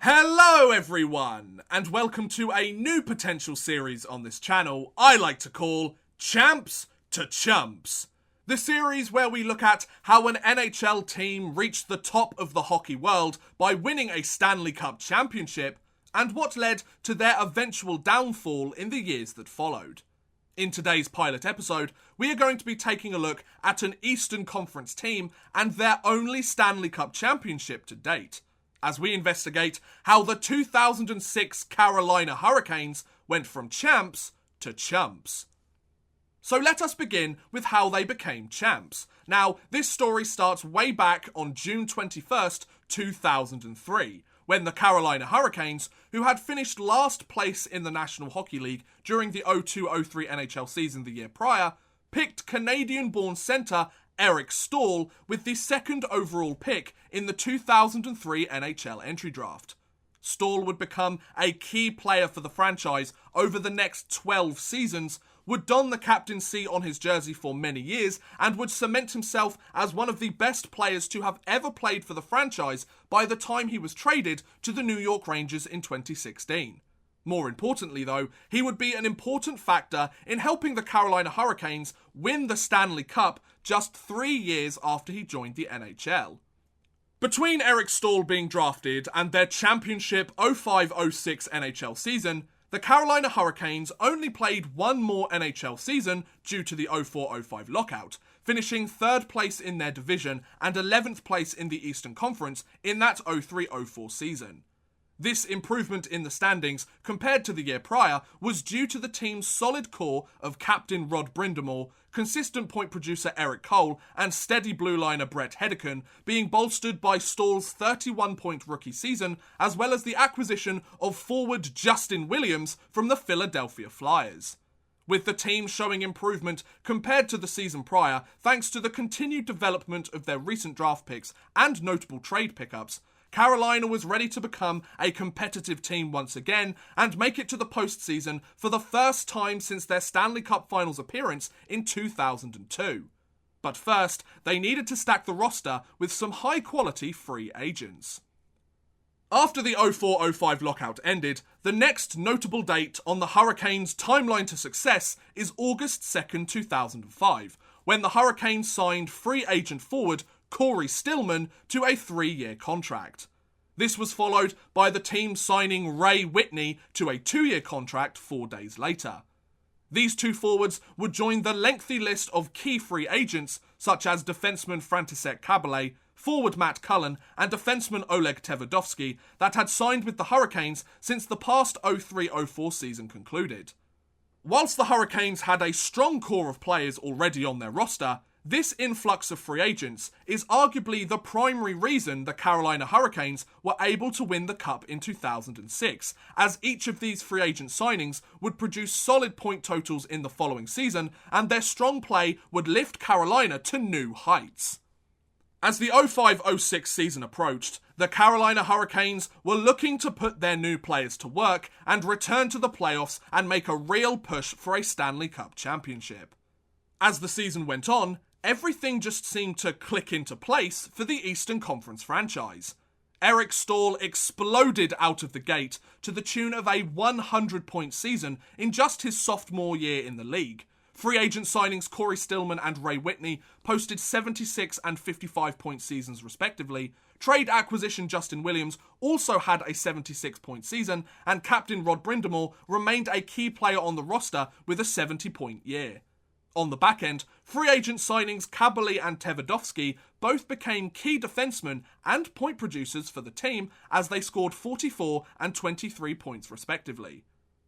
Hello everyone, and welcome to a new potential series on this channel I like to call Champs to Chumps. The series where we look at how an NHL team reached the top of the hockey world by winning a Stanley Cup championship, and what led to their eventual downfall in the years that followed. In today's pilot episode, we are going to be taking a look at an Eastern Conference team and their only Stanley Cup championship to date, as we investigate how the 2006 Carolina Hurricanes went from champs to chumps. So let us begin with how they became champs. Now, this story starts way back on June 21st, 2003, when the Carolina Hurricanes, who had finished last place in the National Hockey League during the 02-03 NHL season the year prior, picked Canadian-born centre Eric Staal with the second overall pick in the 2003 NHL entry draft. Staal would become a key player for the franchise over the next 12 seasons, would don the captaincy on his jersey for many years, and would cement himself as one of the best players to have ever played for the franchise by the time he was traded to the New York Rangers in 2016. More importantly though, he would be an important factor in helping the Carolina Hurricanes win the Stanley Cup just 3 years after he joined the NHL. Between Eric Staal being drafted and their championship 05-06 NHL season, the Carolina Hurricanes only played one more NHL season due to the 04-05 lockout, finishing 3rd place in their division and 11th place in the Eastern Conference in that 03-04 season. This improvement in the standings compared to the year prior was due to the team's solid core of captain Rod Brind'Amour, consistent point producer Eric Cole, and steady blue liner Brett Hedican, being bolstered by Staal's 31-point rookie season, as well as the acquisition of forward Justin Williams from the Philadelphia Flyers. With the team showing improvement compared to the season prior thanks to the continued development of their recent draft picks and notable trade pickups, Carolina was ready to become a competitive team once again and make it to the postseason for the first time since their Stanley Cup Finals appearance in 2002. But first, they needed to stack the roster with some high-quality free agents. After the 04-05 lockout ended, the next notable date on the Hurricanes' timeline to success is August 2nd, 2005, when the Hurricanes signed free agent forward Corey Stillman to a 3-year contract. This was followed by the team signing Ray Whitney to a 2-year contract 4 days later. These two forwards would join the lengthy list of key free agents such as defenseman František Kaberle, forward Matt Cullen, and defenseman Oleg Tverdovsky that had signed with the Hurricanes since the past 03-04 season concluded. Whilst the Hurricanes had a strong core of players already on their roster, this influx of free agents is arguably the primary reason the Carolina Hurricanes were able to win the Cup in 2006, as each of these free agent signings would produce solid point totals in the following season, and their strong play would lift Carolina to new heights. As the 05-06 season approached, the Carolina Hurricanes were looking to put their new players to work and return to the playoffs and make a real push for a Stanley Cup championship. As the season went on, everything just seemed to click into place for the Eastern Conference franchise. Eric Staal exploded out of the gate to the tune of a 100-point season in just his sophomore year in the league. Free agent signings Corey Stillman and Ray Whitney posted 76 and 55-point seasons respectively. Trade acquisition Justin Williams also had a 76-point season, and captain Rod Brind'Amour remained a key player on the roster with a 70-point year. On the back end, free agent signings Kaberle and Tverdovsky both became key defensemen and point producers for the team as they scored 44 and 23 points respectively.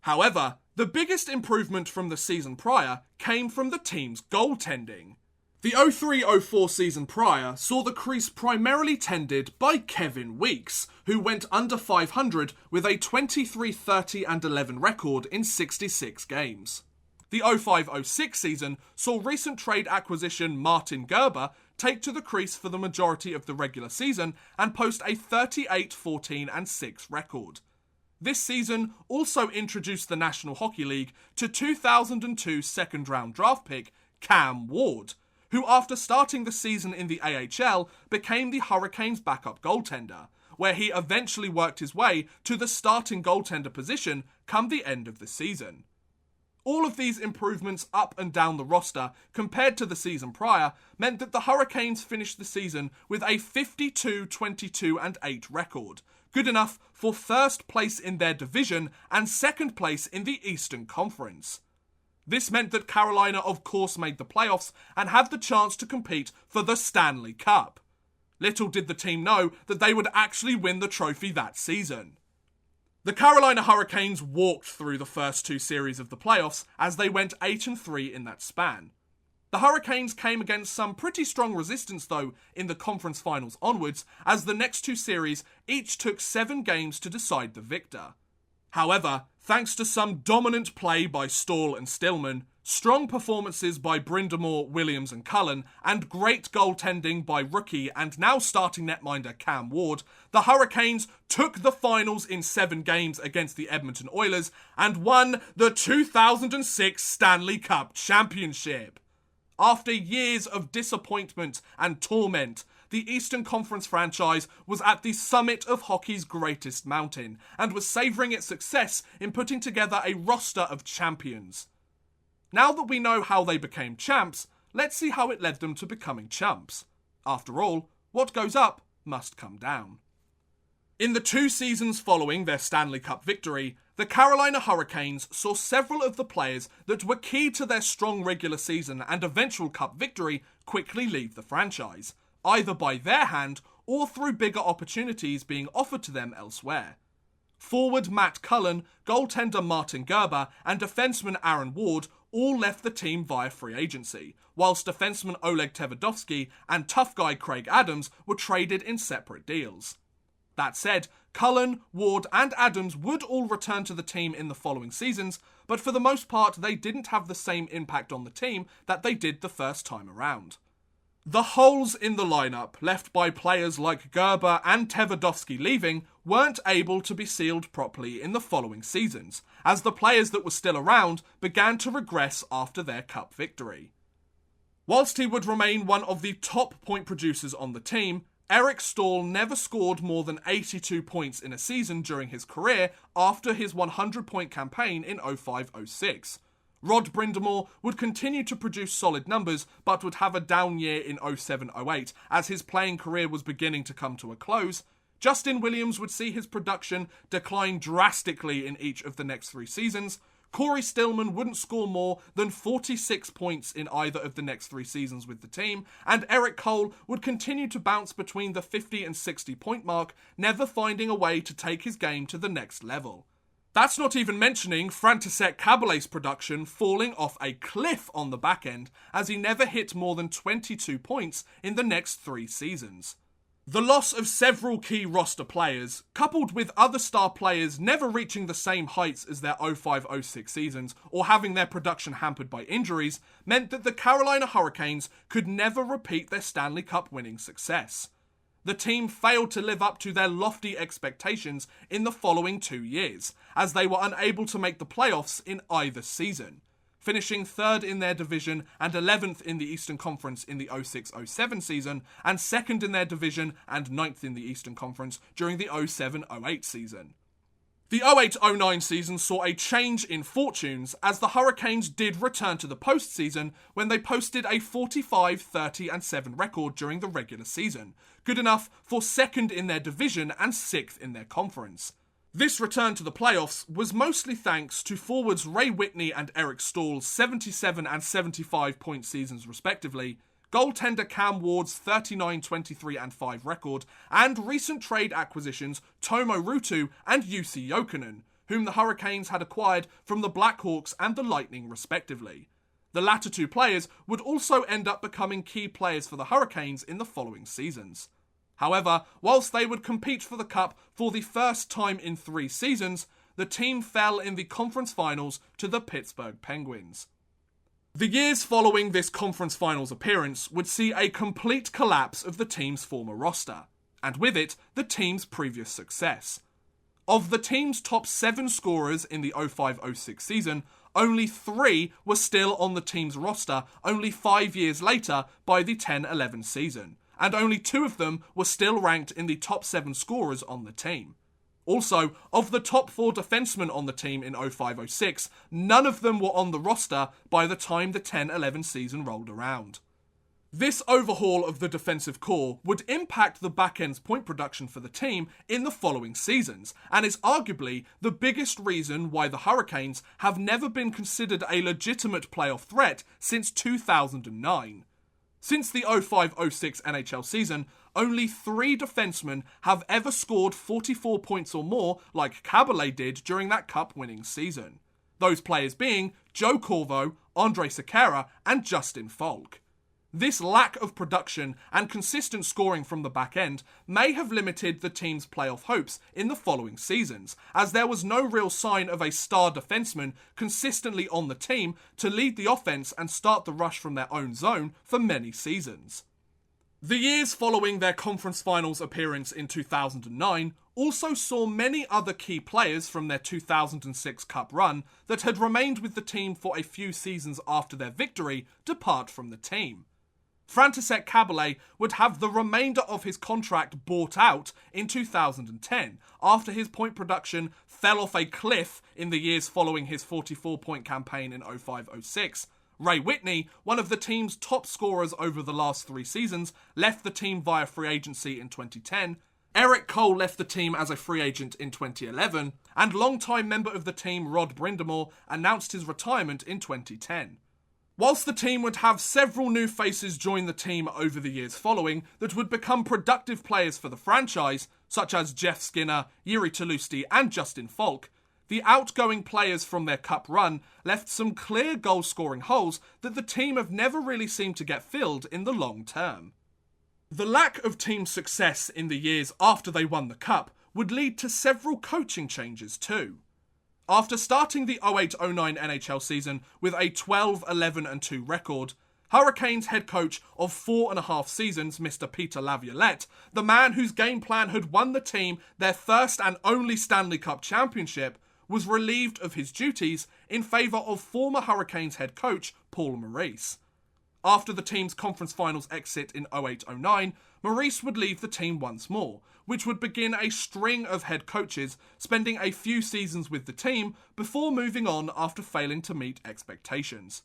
However, the biggest improvement from the season prior came from the team's goaltending. The 03-04 season prior saw the crease primarily tended by Kevin Weekes, who went under 500 with a 23-30-11 record in 66 games. The 05-06 season saw recent trade acquisition Martin Gerber take to the crease for the majority of the regular season and post a 38-14-6 record. This season also introduced the National Hockey League to 2002 second-round draft pick Cam Ward, who after starting the season in the AHL became the Hurricanes' backup goaltender, where he eventually worked his way to the starting goaltender position come the end of the season. All of these improvements up and down the roster compared to the season prior meant that the Hurricanes finished the season with a 52-22-8 record, good enough for first place in their division and second place in the Eastern Conference. This meant that Carolina of course made the playoffs and had the chance to compete for the Stanley Cup. Little did the team know that they would actually win the trophy that season. The Carolina Hurricanes walked through the first two series of the playoffs as they went 8-3 in that span. The Hurricanes came against some pretty strong resistance though in the conference finals onwards, as the next two series each took 7 games to decide the victor. However, thanks to some dominant play by Staal and Stillman, strong performances by Brind'Amour, Williams and Cullen, and great goaltending by rookie and now starting netminder Cam Ward, the Hurricanes took the finals in 7 games against the Edmonton Oilers and won the 2006 Stanley Cup Championship. After years of disappointment and torment, the Eastern Conference franchise was at the summit of hockey's greatest mountain and was savouring its success in putting together a roster of champions. Now that we know how they became champs, let's see how it led them to becoming chumps. After all, what goes up must come down. In the 2 seasons following their Stanley Cup victory, the Carolina Hurricanes saw several of the players that were key to their strong regular season and eventual Cup victory quickly leave the franchise, either by their hand or through bigger opportunities being offered to them elsewhere. Forward Matt Cullen, goaltender Martin Gerber, and defenseman Aaron Ward all left the team via free agency, whilst defenseman Oleg Tverdovsky and tough guy Craig Adams were traded in separate deals. That said, Cullen, Ward and Adams would all return to the team in the following seasons, but for the most part they didn't have the same impact on the team that they did the first time around. The holes in the lineup left by players like Gerber and Tverdovsky leaving weren't able to be sealed properly in the following seasons, as the players that were still around began to regress after their Cup victory. Whilst he would remain one of the top point producers on the team, Eric Staal never scored more than 82 points in a season during his career after his 100-point campaign in 05-06. Rod Brind'Amour would continue to produce solid numbers, but would have a down year in 07-08 as his playing career was beginning to come to a close. Justin Williams would see his production decline drastically in each of the next 3 seasons. Corey Stillman wouldn't score more than 46 points in either of the next 3 seasons with the team, and Eric Cole would continue to bounce between the 50 and 60 point mark, never finding a way to take his game to the next level. That's not even mentioning František Kabelé's production falling off a cliff on the back end, as he never hit more than 22 points in the next 3 seasons. The loss of several key roster players, coupled with other star players never reaching the same heights as their 05-06 seasons or having their production hampered by injuries, meant that the Carolina Hurricanes could never repeat their Stanley Cup winning success. The team failed to live up to their lofty expectations in the following 2 years, as they were unable to make the playoffs in either season, finishing 3rd in their division and 11th in the Eastern Conference in the 06-07 season, and 2nd in their division and 9th in the Eastern Conference during the 07-08 season. The 08-09 season saw a change in fortunes, as the Hurricanes did return to the postseason when they posted a 45-30-7 record during the regular season, good enough for 2nd in their division and 6th in their conference. This return to the playoffs was mostly thanks to forwards Ray Whitney and Eric Staal's 77 and 75 point seasons respectively, goaltender Cam Ward's 39-23-5 record, and recent trade acquisitions Tomo Ruutu and Jussi Jokinen, whom the Hurricanes had acquired from the Blackhawks and the Lightning respectively. The latter 2 players would also end up becoming key players for the Hurricanes in the following seasons. However, whilst they would compete for the Cup for the first time in 3 seasons, the team fell in the conference finals to the Pittsburgh Penguins. The years following this conference finals appearance would see a complete collapse of the team's former roster, and with it, the team's previous success. Of the team's top 7 scorers in the 05-06 season, only 3 were still on the team's roster only 5 years later by the 10-11 season, and only 2 of them were still ranked in the top 7 scorers on the team. Also, of the top 4 defensemen on the team in 05-06, none of them were on the roster by the time the 10-11 season rolled around. This overhaul of the defensive core would impact the back-end's point production for the team in the following seasons, and is arguably the biggest reason why the Hurricanes have never been considered a legitimate playoff threat since 2009. Since the 05-06 NHL season, only 3 defensemen have ever scored 44 points or more like Kaberle did during that cup-winning season. Those players being Joe Corvo, Andre Sekera, and Justin Falk. This lack of production and consistent scoring from the back end may have limited the team's playoff hopes in the following seasons, as there was no real sign of a star defenseman consistently on the team to lead the offense and start the rush from their own zone for many seasons. The years following their conference finals appearance in 2009 also saw many other key players from their 2006 Cup run that had remained with the team for a few seasons after their victory depart from the team. František Kaberle would have the remainder of his contract bought out in 2010 after his point production fell off a cliff in the years following his 44-point campaign in 05-06. Ray Whitney, one of the team's top scorers over the last 3 seasons, left the team via free agency in 2010. Eric Cole left the team as a free agent in 2011, and longtime member of the team Rod Brind'Amour announced his retirement in 2010. Whilst the team would have several new faces join the team over the years following that would become productive players for the franchise, such as Jeff Skinner, Jiri Tlusty, and Justin Falk, the outgoing players from their cup run left some clear goal-scoring holes that the team have never really seemed to get filled in the long term. The lack of team success in the years after they won the cup would lead to several coaching changes too. After starting the 08-09 NHL season with a 12-11-2 record, Hurricanes head coach of 4.5 seasons, Mr. Peter Laviolette, the man whose game plan had won the team their first and only Stanley Cup championship, was relieved of his duties in favour of former Hurricanes head coach Paul Maurice. After the team's conference finals exit in 08-09, Maurice would leave the team once more, which would begin a string of head coaches spending a few seasons with the team before moving on after failing to meet expectations.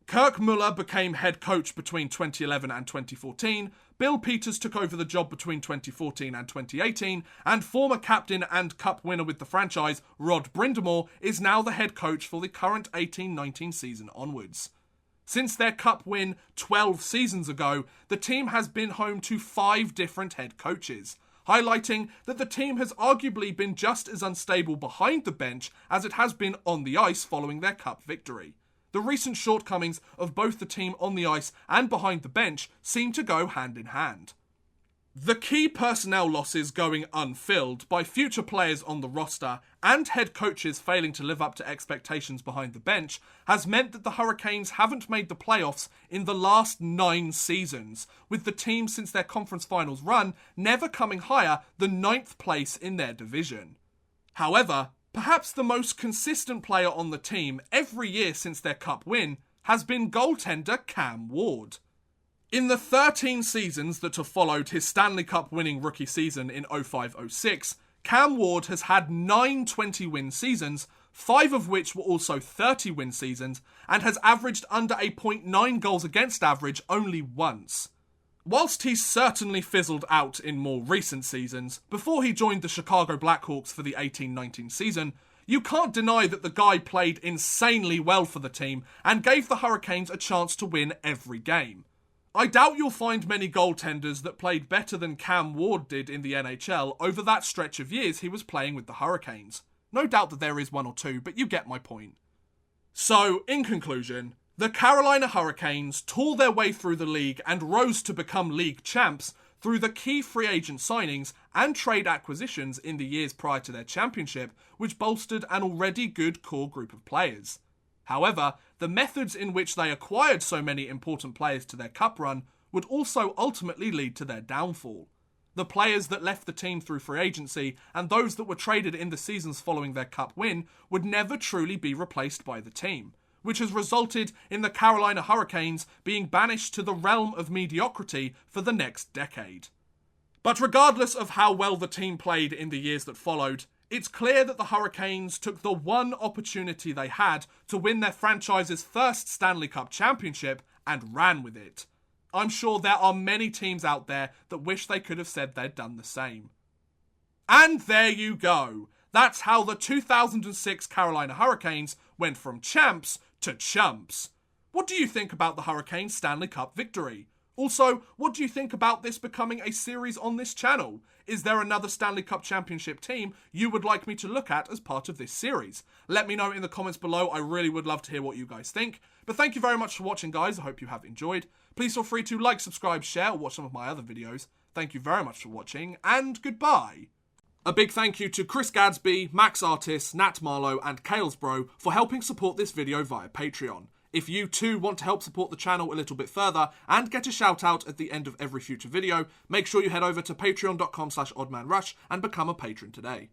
Kirk Muller became head coach between 2011 and 2014, Bill Peters took over the job between 2014 and 2018, and former captain and cup winner with the franchise Rod Brind'Amour is now the head coach for the current 18-19 season onwards. Since their cup win 12 seasons ago, the team has been home to 5 different head coaches, highlighting that the team has arguably been just as unstable behind the bench as it has been on the ice following their cup victory. The recent shortcomings of both the team on the ice and behind the bench seem to go hand in hand. The key personnel losses going unfilled by future players on the roster and head coaches failing to live up to expectations behind the bench has meant that the Hurricanes haven't made the playoffs in the last 9 seasons, with the team since their conference finals run never coming higher than 9th place in their division. However, perhaps the most consistent player on the team every year since their cup win has been goaltender Cam Ward. In the 13 seasons that have followed his Stanley Cup winning rookie season in 05-06, Cam Ward has had 9 20-win seasons, 5 of which were also 30-win seasons, and has averaged under a .9 goals against average only once. Whilst he's certainly fizzled out in more recent seasons, before he joined the Chicago Blackhawks for the 18-19 season, you can't deny that the guy played insanely well for the team and gave the Hurricanes a chance to win every game. I doubt you'll find many goaltenders that played better than Cam Ward did in the NHL over that stretch of years he was playing with the Hurricanes. No doubt that there is one or two, but you get my point. So, in conclusion, the Carolina Hurricanes tore their way through the league and rose to become league champs through the key free agent signings and trade acquisitions in the years prior to their championship, which bolstered an already good core group of players. However, the methods in which they acquired so many important players to their cup run would also ultimately lead to their downfall. The players that left the team through free agency and those that were traded in the seasons following their cup win would never truly be replaced by the team, which has resulted in the Carolina Hurricanes being banished to the realm of mediocrity for the next decade. But regardless of how well the team played in the years that followed, it's clear that the Hurricanes took the one opportunity they had to win their franchise's first Stanley Cup championship and ran with it. I'm sure there are many teams out there that wish they could have said they'd done the same. And there you go. That's how the 2006 Carolina Hurricanes went from champs to chumps. What do you think about the Hurricanes' Stanley Cup victory? Also, what do you think about this becoming a series on this channel? Is there another Stanley Cup Championship team you would like me to look at as part of this series? Let me know in the comments below. I really would love to hear what you guys think. But thank you very much for watching, guys. I hope you have enjoyed. Please feel free to like, subscribe, share, or watch some of my other videos. Thank you very much for watching, and goodbye. A big thank you to Chris Gadsby, Max Artis, Nat Marlowe, and Kalesbro for helping support this video via Patreon. If you too want to help support the channel a little bit further and get a shout out at the end of every future video, make sure you head over to patreon.com/oddmanrush and become a patron today.